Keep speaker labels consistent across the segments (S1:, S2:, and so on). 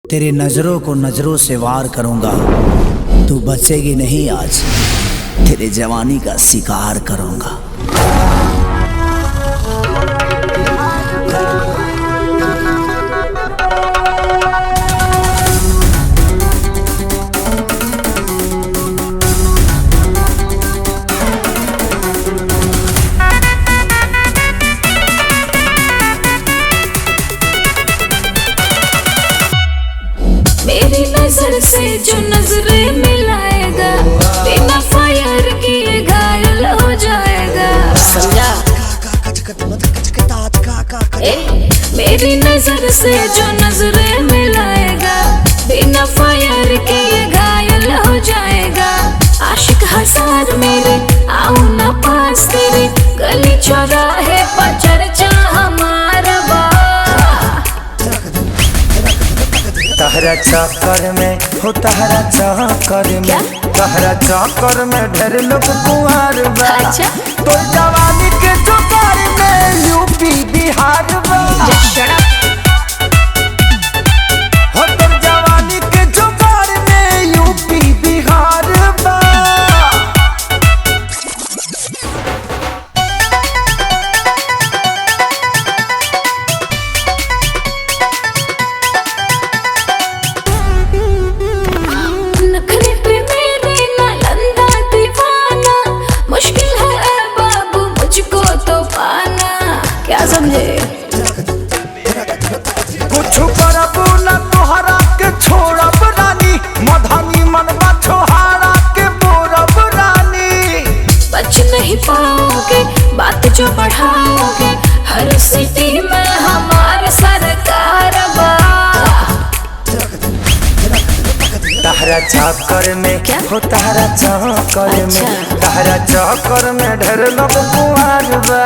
S1: तेरे नजरों को नजरों से वार करूंगा, तू बचेगी नहीं आज, तेरे जवानी का शिकार करूंगा।
S2: मेरी नजर से जो नजरें मिलाएगा, बिना फायर किए घायल हो जाएगा। समझा? मेरी नजर से जो नजरें मिलाएगा, बिना फायर किए घायल हो जाएगा। आशिक हजार मेरे, आओ ना पास तेरे, गली चौराहे पर चर्चा हमारा बा।
S3: तहरा चक्कर में हो, तहरा चक्कर में, तहरा चक्कर में ढेर लोग कुंवार बा।
S2: अच्छा?
S3: तो जवानी के जुगाड़ में यूपी बिहार बा। हो तो जवानी के जुगाड़ में यूपी बिहार बा।
S2: नखरे पे मेरे नालंदा दीवाना, मुश्किल है बाबू मुझको तो पाना। क्या समझे?
S3: कुछ करबू न तोहरा के छोड़ब रानी, मधानी मनवा छोहारा के बोरब रानी।
S2: बच नहीं पाओगे बात जो बढ़ाओगे, हर सिटी में हमारे सरकार बा।
S3: तहरा चक्कर में
S2: क्या?
S3: हो, तहरा चक्कर में,
S2: अच्छा।
S3: तहरा चक्कर में ढेर लोग कुंवार बा।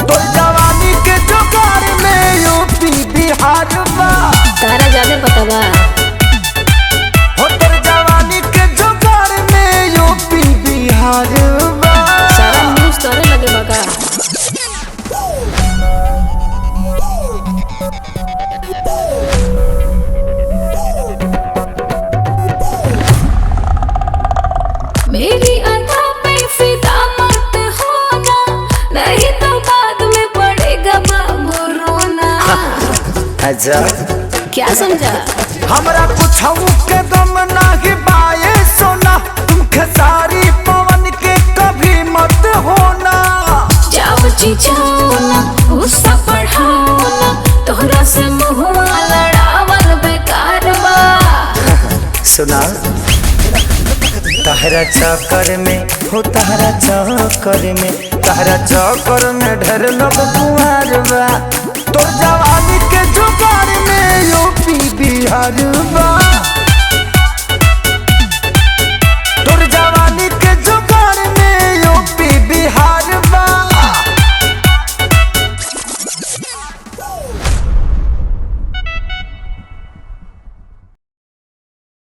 S3: तो जवानी के जुगाड़ में यूपी बिहार बा।
S2: तारा ज्यादा पता बा।
S3: हो तो जवानी के जुगाड़ में यूपी बिहार बा।
S2: सारा न्यूज़ तोरे लगे बा का? मेरी अदा पे फिदा मत होना, नहीं तो बाद में पड़ेगा बाबू रोना।
S3: अच्छा,
S2: क्या समझा?
S3: हमरा कुछ के दम नाही बाए सोना, तुमके सारी पवन के कभी मत होना।
S2: जाओ जी जाओ ना, गुस्सा बढ़ाओ ना, तोहरा से मुहुआ लड़ावल बेकार बा।
S3: सुना, तहरा चक्कर में हो, तहरा चक्कर में, तहरा चक्कर में ढेर लोग कुंवार बा। तो जवानी के जुगाड़ में यूपी बिहार बा।